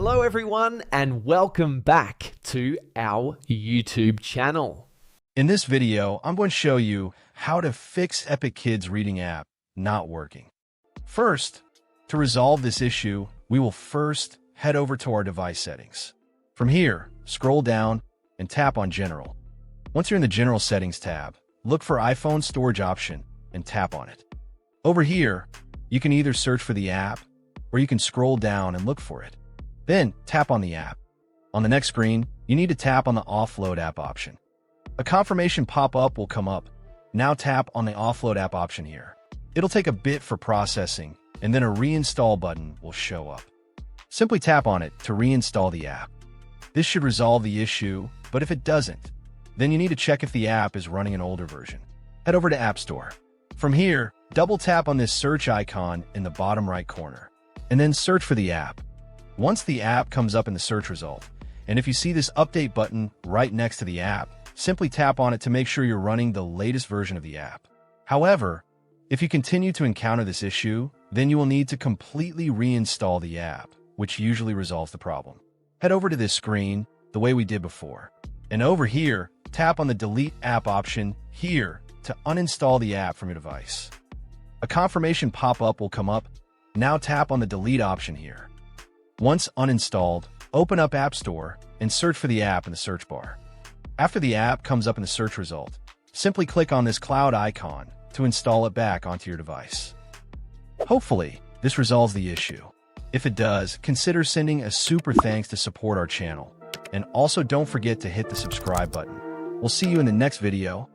Hello everyone and welcome back to our YouTube channel. In this video, I'm going to show you how to fix Epic Kids Reading app not working. First, to resolve this issue, we will first head over to our device settings. From here, scroll down and tap on General. Once you're in the General Settings tab, look for iPhone Storage option and tap on it. Over here, you can either search for the app or you can scroll down and look for it. Then, tap on the app. On the next screen, you need to tap on the Offload app option. A confirmation pop-up will come up. Now tap on the Offload app option here. It'll take a bit for processing, and then a reinstall button will show up. Simply tap on it to reinstall the app. This should resolve the issue, but if it doesn't, then you need to check if the app is running an older version. Head over to App Store. From here, double tap on this search icon in the bottom right corner, and then search for the app. Once the app comes up in the search result, and if you see this update button right next to the app, simply tap on it to make sure you're running the latest version of the app. However, if you continue to encounter this issue, then you will need to completely reinstall the app, which usually resolves the problem. Head over to this screen the way we did before, and over here, tap on the Delete App option here to uninstall the app from your device. A confirmation pop-up will come up. Now tap on the Delete option here. Once uninstalled, open up App Store and search for the app in the search bar. After the app comes up in the search result, simply click on this cloud icon to install it back onto your device. Hopefully, this resolves the issue. If it does, consider sending a super thanks to support our channel. And also don't forget to hit the subscribe button. We'll see you in the next video.